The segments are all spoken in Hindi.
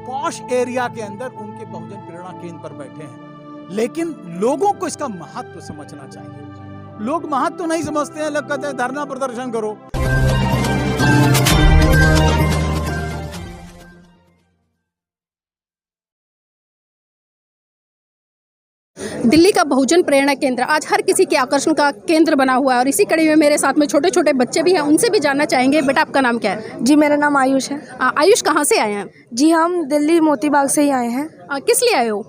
पॉश एरिया के अंदर उनके बहुजन प्रेरणा केंद्र पर बैठे हैं, लेकिन लोगों को इसका महत्व समझना चाहिए। लोग महत्व नहीं समझते हैं, लोग कहते हैं धरना प्रदर्शन करो। दिल्ली का बहुजन प्रेरणा केंद्र आज हर किसी के आकर्षण का केंद्र बना हुआ है और इसी कड़ी में मेरे साथ में छोटे छोटे बच्चे भी हैं, उनसे भी जानना चाहेंगे। बेटा, आपका नाम क्या है? जी, मेरा नाम आयुष है। आयुष, कहाँ से आए हैं? जी, हम दिल्ली मोती बाग से ही आए हैं। किस लिए आए हो?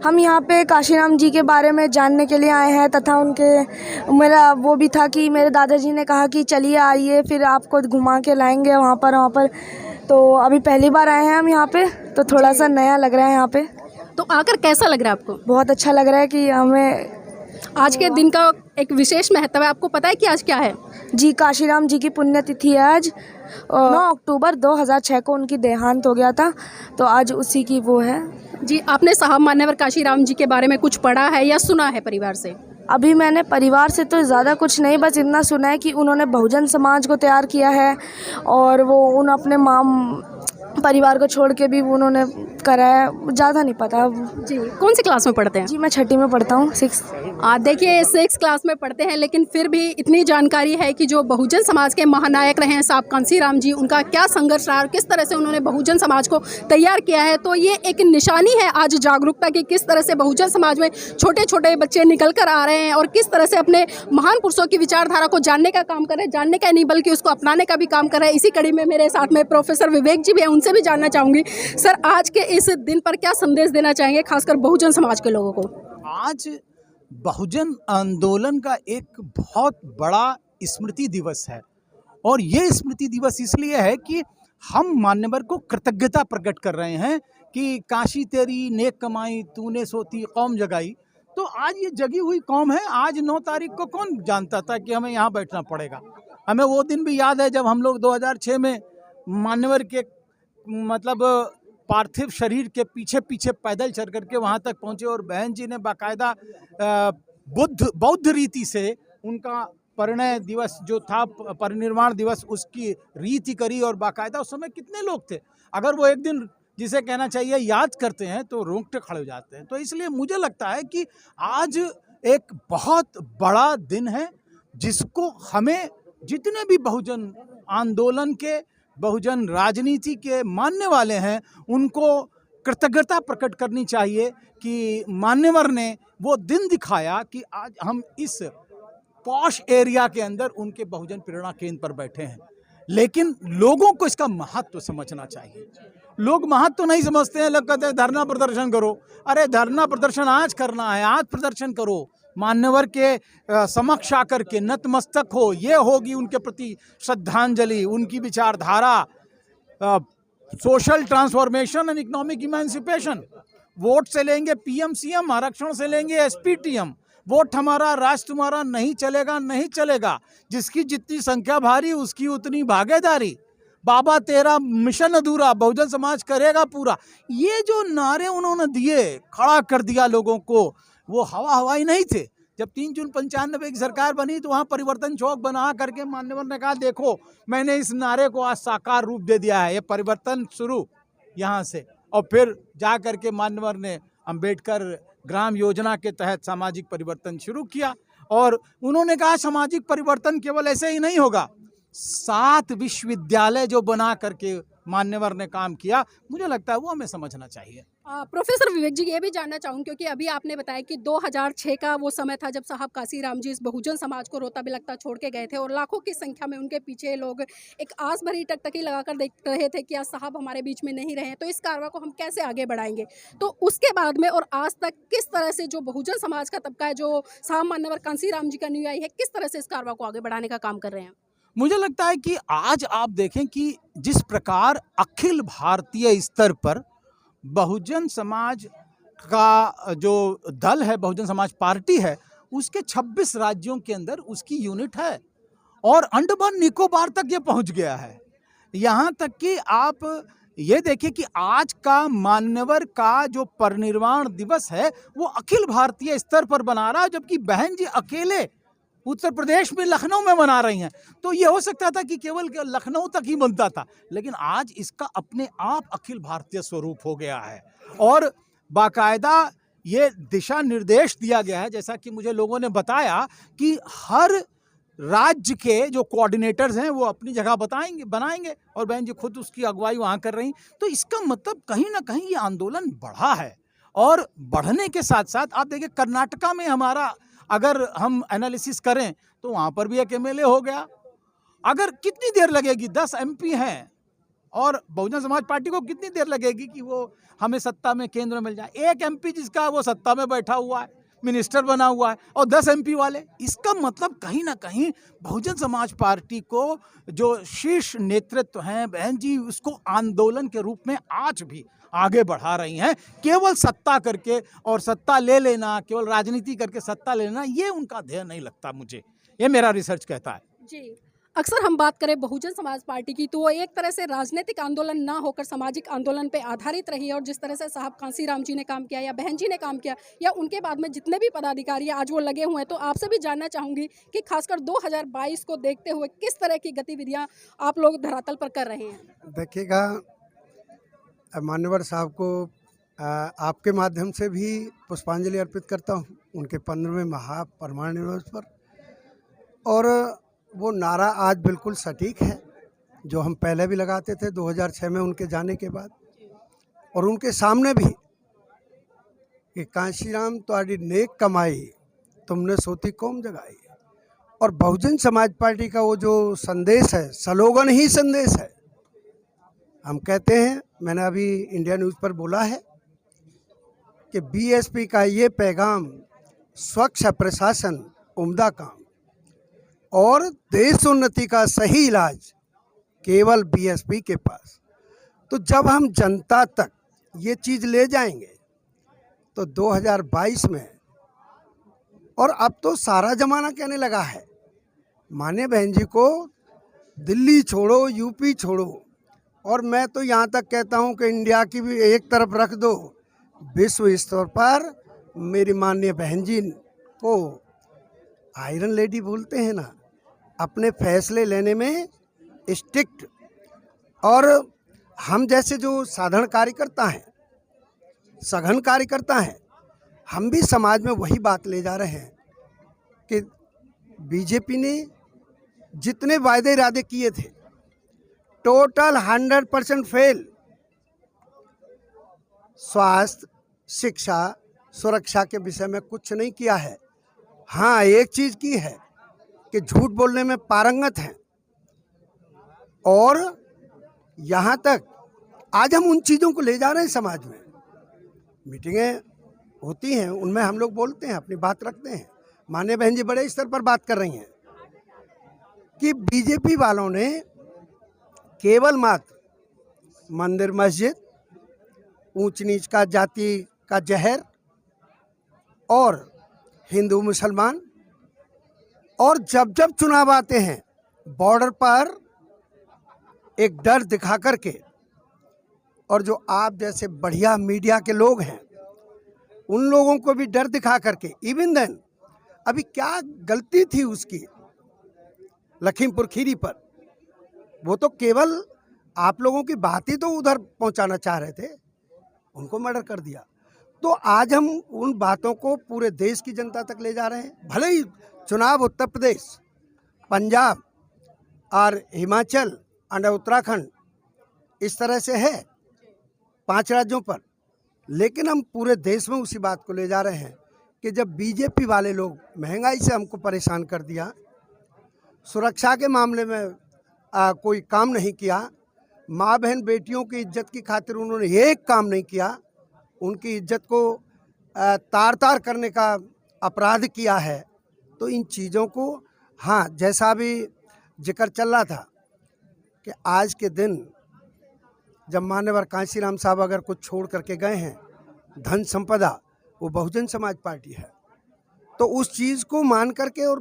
हम यहाँ पे काशीराम जी के बारे में जानने के लिए आए हैं तथा उनके मेरा वो भी था कि मेरे दादाजी ने कहा कि चलिए आइए, फिर आपको घुमा के लाएंगे वहाँ पर। तो अभी पहली बार आए हैं हम यहाँ पे, तो थोड़ा सा नया लग रहा है यहाँ पे। तो आकर कैसा लग रहा है आपको? बहुत अच्छा लग रहा है कि हमें आज के दिन का एक विशेष महत्व है। आपको पता है कि आज क्या है? जी, काशीराम जी की पुण्यतिथि है आज। 9 अक्टूबर 2006 को उनकी देहांत हो गया था, तो आज उसी की वो है। जी, आपने साहब मान्यवर काशीराम जी के बारे में कुछ पढ़ा है या सुना है परिवार से? अभी मैंने परिवार से तो ज़्यादा कुछ नहीं, बस इतना सुना है कि उन्होंने बहुजन समाज को तैयार किया है और वो अपने परिवार को छोड़ के भी उन्होंने करा है। ज़्यादा नहीं पता। जी, कौन सी क्लास में पढ़ते हैं? जी, मैं 6ठी में पढ़ता हूँ, 6। देखिए, 6 क्लास में पढ़ते हैं, लेकिन फिर भी इतनी जानकारी है कि जो बहुजन समाज के महानायक रहे हैं साहब कांसीराम जी, उनका क्या संघर्ष रहा और किस तरह से उन्होंने बहुजन समाज को तैयार किया है। तो ये एक निशानी है आज जागरूकता की, किस तरह से बहुजन समाज में छोटे छोटे बच्चे निकल कर आ रहे हैं और किस तरह से अपने महान पुरुषों की विचारधारा को जानने का काम कर रहे हैं। जानने का नहीं बल्कि उसको अपनाने का भी काम कर रहे हैं। इसी कड़ी में मेरे साथ में प्रोफेसर विवेक जी भी हैं, उनसे भी जानना चाहूँगी। सर, आज के इस दिन पर क्या संदेश देना चाहेंगे, खासकर बहुजन समाज के लोगों को? आज बहुजन आंदोलन का एक बहुत बड़ा स्मृति दिवस है और ये स्मृति दिवस इसलिए है कि हम मान्यवर को कृतज्ञता प्रकट कर रहे हैं कि काशी तेरी नेक कमाई, तूने सोती कौम जगाई। तो आज ये जगी हुई कौम है। आज 9 तारीख को कौन जानता था कि हमें यहाँ बैठना पड़ेगा। हमें वो दिन भी याद है जब हम लोग 2006 में मान्यवर के पार्थिव शरीर के पीछे पीछे पैदल चल करके वहाँ तक पहुँचे और बहन जी ने बाकायदा बौद्ध रीति से उनका परिणय दिवस जो था, परिनिर्वाण दिवस, उसकी रीति करी और बाकायदा उस समय कितने लोग थे। अगर वो एक दिन जिसे कहना चाहिए याद करते हैं तो रोंगटे खड़े हो जाते हैं। तो इसलिए मुझे लगता है कि आज एक बहुत बड़ा दिन है जिसको हमें जितने भी बहुजन आंदोलन के, बहुजन राजनीति के मानने वाले हैं उनको कृतज्ञता प्रकट करनी चाहिए कि मान्यवर ने वो दिन दिखाया कि आज हम इस पॉश एरिया के अंदर उनके बहुजन प्रेरणा केंद्र पर बैठे हैं, लेकिन लोगों को इसका महत्व समझना चाहिए। लोग महत्व नहीं समझते हैं, लोग कहते हैं धरना प्रदर्शन करो। अरे धरना प्रदर्शन आज करना है, आज प्रदर्शन करो, मान्यवर के समक्ष आकर के नतमस्तक हो। ये होगी उनके प्रति श्रद्धांजलि, उनकी विचारधारा, social transformation and economic emancipation. Vote से लेंगे पीएम सीएम, आरक्षण से लेंगे एसपीटीएम। वोट हमारा, राष्ट्र तुम्हारा, नहीं चलेगा, नहीं चलेगा। जिसकी जितनी संख्या भारी उसकी उतनी भागीदारी। बाबा तेरा मिशन अधूरा, बहुजन समाज करेगा पूरा। ये जो नारे उन्होंने दिए, खड़ा कर दिया लोगों को, वो हवाई नहीं थे। जब 3 जून 95 की सरकार बनी तो वहाँ परिवर्तन चौक बना करके मान्यवर ने कहा देखो मैंने इस नारे को आज साकार रूप दे दिया है, ये परिवर्तन शुरू यहाँ से। और फिर जा करके मान्यवर ने अंबेडकर ग्राम योजना के तहत सामाजिक परिवर्तन शुरू किया और उन्होंने कहा सामाजिक परिवर्तन केवल ऐसे ही नहीं होगा। 7 विश्वविद्यालय जो बना करके मान्यवर ने काम किया, मुझे लगता है वो हमें समझना चाहिए। प्रोफेसर विवेक जी, ये भी जानना चाहूँ क्योंकि अभी आपने बताया कि 2006 का वो समय था जब साहब काशीराम जी इस बहुजन समाज को रोता बिलखता छोड़ के गए थे और लाखों की संख्या में उनके पीछे लोग एक आस भरी टकटकी लगाकर देख रहे थे कि आज साहब हमारे बीच में नहीं रहे, तो इस कारवा को हम कैसे आगे बढ़ाएंगे। तो उसके बाद में और आज तक किस तरह से जो बहुजन समाज का तबका है, जो साहब मान्यवर कांसीराम जी का अनुयायी है, किस तरह से इस कारवा को आगे बढ़ाने का काम कर रहे हैं? मुझे लगता है कि आज आप देखें कि जिस प्रकार अखिल भारतीय स्तर पर बहुजन समाज का जो दल है, बहुजन समाज पार्टी है, उसके 26 राज्यों के अंदर उसकी यूनिट है और अंडमान निकोबार तक ये पहुंच गया है। यहाँ तक कि आप ये देखिए कि आज का मान्यवर का जो परिनिर्वाण दिवस है वो अखिल भारतीय स्तर पर बना रहा है, जबकि बहन जी अकेले उत्तर प्रदेश में लखनऊ में बना रही हैं। तो ये हो सकता था कि केवल लखनऊ तक ही बनता था, लेकिन आज इसका अपने आप अखिल भारतीय स्वरूप हो गया है और बाकायदा ये दिशा निर्देश दिया गया है, जैसा कि मुझे लोगों ने बताया कि हर राज्य के जो कोऑर्डिनेटर्स हैं वो अपनी जगह बनाएंगे और बहन जी खुद उसकी अगुवाई वहाँ कर रही। तो इसका मतलब कहीं ना कहीं ये आंदोलन बढ़ा है और बढ़ने के साथ साथ आप देखिए कर्नाटका में हमारा अगर हम एनालिसिस करें तो वहाँ पर भी एक एमएलए हो गया। अगर कितनी देर लगेगी, 10 एमपी हैं और बहुजन समाज पार्टी को कितनी देर लगेगी कि वो हमें सत्ता में केंद्र में मिल जाए। एक एमपी जिसका वो सत्ता में बैठा हुआ है, मिनिस्टर बना हुआ है और 10 एमपी वाले, इसका मतलब कहीं ना कहीं बहुजन समाज पार्टी को जो शीर्ष नेतृत्व हैं बहन जी उसको आंदोलन के रूप में आज भी आगे बढ़ा रही हैं। केवल सत्ता करके और सत्ता ले लेना, केवल राजनीति करके सत्ता ले लेना, ये उनका ध्येय नहीं लगता मुझे, ये मेरा रिसर्च कहता है। जी, अक्सर हम बात करें बहुजन समाज पार्टी की तो वो एक तरह से राजनीतिक आंदोलन ना होकर सामाजिक आंदोलन पे आधारित रही है और जिस तरह से साहब कांसीराम जी ने काम किया या बहन जी ने काम किया या उनके बाद में जितने भी पदाधिकारी आज वो लगे हुए हैं, तो आपसे भी जानना चाहूँगी कि खासकर 2022 को देखते हुए किस तरह की गतिविधियाँ आप लोग धरातल पर कर रहे हैं। देखिएगा, मान्यवर साहब को आपके माध्यम से भी पुष्पांजलि अर्पित करता हूँ उनके 15वें महापरिनिर्वाण दिवस पर। और वो नारा आज बिल्कुल सटीक है जो हम पहले भी लगाते थे 2006 में उनके जाने के बाद, और उनके सामने भी कि कांशीराम तुम्हारी नेक कमाई तुमने सोती कौम जगाई। और बहुजन समाज पार्टी का वो जो संदेश है, स्लोगन ही संदेश है। हम कहते हैं, मैंने अभी इंडिया न्यूज़ पर बोला है कि बीएसपी का ये पैगाम, स्वच्छ प्रशासन उम्दा काम और देशोन्नति का सही इलाज केवल बीएसपी के पास। तो जब हम जनता तक ये चीज़ ले जाएंगे तो 2022 में, और अब तो सारा जमाना कहने लगा है, माने बहन जी को दिल्ली छोड़ो, यूपी छोड़ो, और मैं तो यहाँ तक कहता हूँ कि इंडिया की भी एक तरफ रख दो, विश्व स्तर पर मेरी माननीय बहन जी को आयरन लेडी बोलते हैं ना, अपने फैसले लेने में स्ट्रिक्ट। और हम जैसे जो साधारण कार्यकर्ता हैं, सघन कार्यकर्ता हैं, हम भी समाज में वही बात ले जा रहे हैं कि बीजेपी ने जितने वायदे इरादे किए थे टोटल 100% फेल। स्वास्थ्य, शिक्षा, सुरक्षा के विषय में कुछ नहीं किया है। हाँ, एक चीज़ की है कि झूठ बोलने में पारंगत हैं। और यहाँ तक आज हम उन चीज़ों को ले जा रहे हैं समाज में। मीटिंगें होती हैं, उनमें हम लोग बोलते हैं, अपनी बात रखते हैं। माननीय बहन जी बड़े स्तर पर बात कर रही हैं कि बीजेपी वालों ने केवल मात्र मंदिर मस्जिद, ऊंच नीच का जाति का जहर और हिंदू मुसलमान, और जब जब चुनाव आते हैं बॉर्डर पर एक डर दिखा करके, और जो आप जैसे बढ़िया मीडिया के लोग हैं उन लोगों को भी डर दिखा करके, इवन देन अभी क्या गलती थी उसकी लखीमपुर खीरी पर, वो तो केवल आप लोगों की बात ही तो उधर पहुंचाना चाह रहे थे, उनको मर्डर कर दिया। तो आज हम उन बातों को पूरे देश की जनता तक ले जा रहे हैं। भले ही चुनाव उत्तर प्रदेश, पंजाब और हिमाचल और उत्तराखंड इस तरह से है 5 राज्यों पर, लेकिन हम पूरे देश में उसी बात को ले जा रहे हैं कि जब बीजेपी वाले लोग महंगाई से हमको परेशान कर दिया, सुरक्षा के मामले में कोई काम नहीं किया, माँ बहन बेटियों की इज्जत की खातिर उन्होंने एक काम नहीं किया, उनकी इज्जत को तार तार करने का अपराध किया है। तो इन चीज़ों को, हाँ, जैसा अभी जिक्र चल रहा था कि आज के दिन जब मान्यवर कांशीराम साहब अगर कुछ छोड़ करके गए हैं, धन संपदा, वो बहुजन समाज पार्टी है। तो उस चीज़ को मान करके और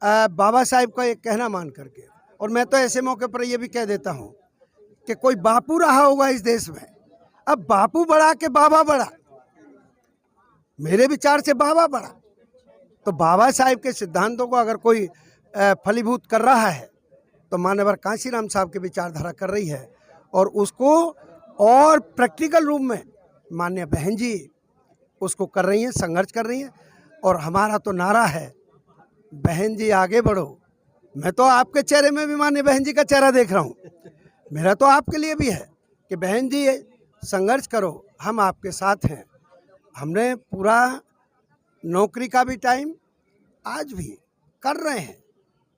बाबा साहब का एक कहना मान करके, और मैं तो ऐसे मौके पर ये भी कह देता हूँ कि कोई बापू रहा होगा इस देश में, अब बापू बड़ा के बाबा बड़ा, मेरे विचार से बाबा बड़ा। तो बाबा साहेब के सिद्धांतों को अगर कोई फलीभूत कर रहा है तो मान्यवर कांशीराम साहब की विचारधारा कर रही है, और उसको और प्रैक्टिकल रूप में माननीय बहन जी उसको कर रही हैं, संघर्ष कर रही हैं। और हमारा तो नारा है, बहन जी आगे बढ़ो। मैं तो आपके चेहरे में भी माननीय बहन जी का चेहरा देख रहा हूँ, मेरा तो आपके लिए भी है कि बहन जी संघर्ष करो, हम आपके साथ हैं। हमने पूरा नौकरी का भी टाइम आज भी कर रहे हैं,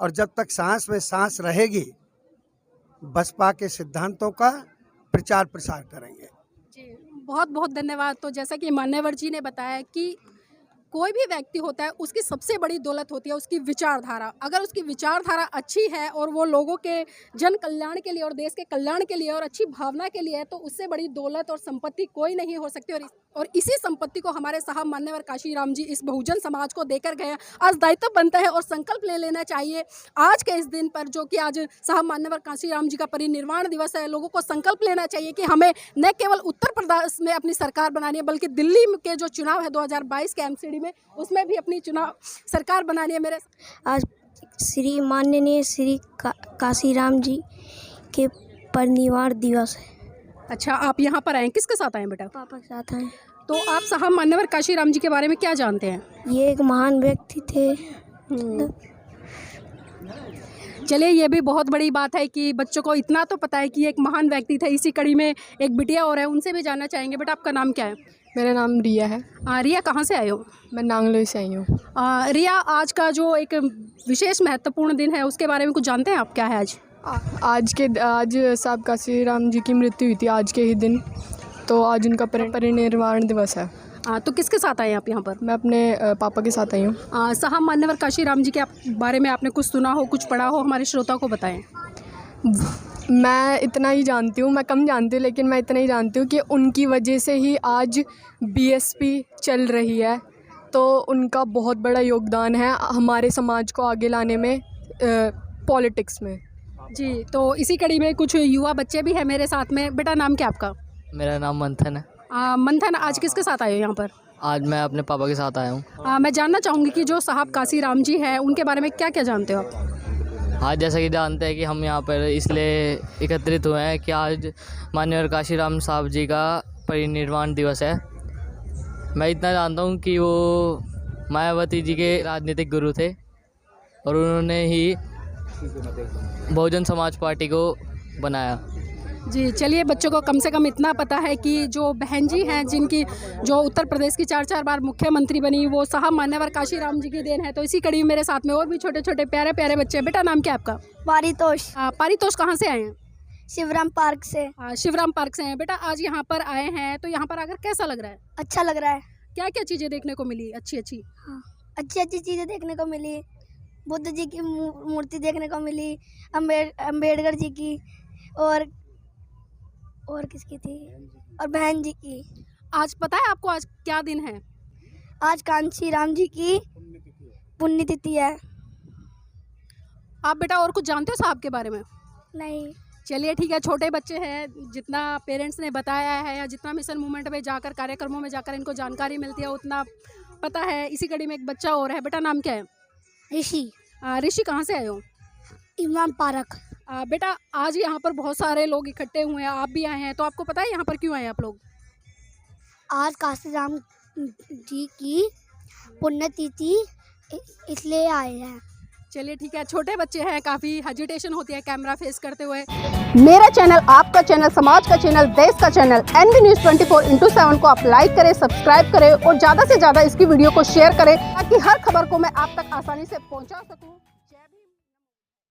और जब तक सांस में सांस रहेगी बसपा के सिद्धांतों का प्रचार प्रसार करेंगे। जी, बहुत बहुत धन्यवाद। तो जैसा कि मान्यवर जी ने बताया कि कोई भी व्यक्ति होता है उसकी सबसे बड़ी दौलत होती है उसकी विचारधारा। अगर उसकी विचारधारा अच्छी है और वो लोगों के जन कल्याण के लिए और देश के कल्याण के लिए और अच्छी भावना के लिए है, तो उससे बड़ी दौलत और संपत्ति कोई नहीं हो सकती। और इसी संपत्ति को हमारे साहब मान्यवर काशीराम जी इस बहुजन समाज को देकर गए। आज दायित्व बनता है और संकल्प ले लेना चाहिए आज के इस दिन पर, जो कि आज साहब मान्यवर काशीराम जी का परिनिर्वाण दिवस है। लोगों को संकल्प लेना चाहिए कि हमें न केवल उत्तर प्रदेश में अपनी सरकार बनानी है, बल्कि दिल्ली के जो चुनाव है 2022 के एमसीडी में, उसमें भी अपनी चुनाव सरकार बनानी है। मेरे आज श्री माननीय श्री काशीराम जी के परिनिर्वाण दिवस है। अच्छा, आप यहाँ पर आए, किसके साथ आए बेटा? पापा के साथ आए। तो आप साहब मान्यवर काशीराम जी के बारे में क्या जानते हैं? ये एक महान व्यक्ति थे। चलिए, ये भी बहुत बड़ी बात है कि बच्चों को इतना तो पता है कि एक महान व्यक्ति थे। इसी कड़ी में एक बिटिया और है, उनसे भी जानना चाहेंगे। बेटा, आपका नाम क्या है? मेरा नाम रिया है। रिया, कहाँ से आए हो? मैं नांगलोई से आई हूँ। रिया, आज का जो एक विशेष महत्वपूर्ण दिन है उसके बारे में कुछ जानते हैं आप? क्या है आज? आज साहब काशीराम जी की मृत्यु हुई थी आज के ही दिन, तो आज उनका परिनिर्वाण दिवस है। तो किसके साथ आए आप यहाँ पर? मैं अपने पापा के साथ आई हूँ। साहब मान्यवर काशीराम जी के बारे में आपने कुछ सुना हो, कुछ पढ़ा हो, हमारे श्रोता को बताएं। मैं इतना ही जानती हूँ, मैं कम जानती हूँ, लेकिन मैं इतना ही जानती हूँ कि उनकी वजह से ही आज बीएसपी चल रही है। तो उनका बहुत बड़ा योगदान है हमारे समाज को आगे लाने में, पॉलिटिक्स में। जी, तो इसी कड़ी में कुछ युवा बच्चे भी हैं मेरे साथ में। बेटा, नाम क्या आपका? मेरा नाम मंथन है। मंथन, आज किसके साथ आए हो यहाँ पर? आज मैं अपने पापा के साथ आया हूँ। मैं जानना चाहूँगी कि जो साहब काशीराम जी हैं उनके बारे में क्या क्या जानते हो आप? आज जैसा कि जानते हैं कि हम यहाँ पर इसलिए एकत्रित हुए हैं कि आज माननीय काशीराम साहब जी का परिनिर्वाण दिवस है। मैं इतना जानता हूँ कि वो मायावती जी के राजनीतिक गुरु थे और उन्होंने ही बहुजन समाज पार्टी को बनाया। जी, चलिए, बच्चों को कम से कम इतना पता है कि जो बहन जी हैं, जिनकी जो उत्तर प्रदेश की 4 बार मुख्यमंत्री बनी, वो साहब मान्यवर काशीराम जी की देन है। तो इसी कड़ी में मेरे साथ में और भी छोटे छोटे प्यारे प्यारे बच्चे। बेटा, नाम क्या आपका? पारितोष। पारितोष, कहाँ से आए हैं? शिवराम पार्क से। शिवराम पार्क से हैं। बेटा, आज यहाँ पर आए हैं, तो यहाँ पर आकर कैसा लग रहा है? अच्छा लग रहा है। क्या क्या चीज़ें देखने को मिली? अच्छी हाँ, अच्छी चीज़ें देखने को मिली। बुद्ध जी की मूर्ति देखने को मिली, अम्बेडकर जी की, और किसकी थी? और बहन जी की। आज पता है आपको आज क्या दिन है? आज कांशीराम जी की पुण्यतिथि है। आप बेटा और कुछ जानते हो साहब के बारे में? नहीं। चलिए, ठीक है, छोटे बच्चे हैं, जितना पेरेंट्स ने बताया है या जितना मिशन मूवमेंट में जाकर, कार्यक्रमों में जाकर इनको जानकारी मिलती है, उतना पता है। इसी कड़ी में एक बच्चा और है। बेटा, नाम क्या है? ऋषि। ऋषि, कहाँ से आए हो? इमाम पार्क। बेटा, आज यहाँ पर बहुत सारे लोग इकट्ठे हुए हैं, आप भी आए हैं, तो आपको पता है यहाँ पर क्यों आए आप लोग? आज काशीराम जी की पुण्यतिथि इसलिए आए हैं। चलिए, ठीक है, छोटे बच्चे हैं, काफ़ी हेजिटेशन होती है कैमरा फेस करते हुए। मेरा चैनल, आपका चैनल, समाज का चैनल, देश का चैनल NV News 24/7 को आप लाइक करें, सब्सक्राइब करें और ज़्यादा से ज़्यादा इसकी वीडियो को शेयर करें, ताकि हर खबर को मैं आप तक आसानी से पहुंचा सकूं।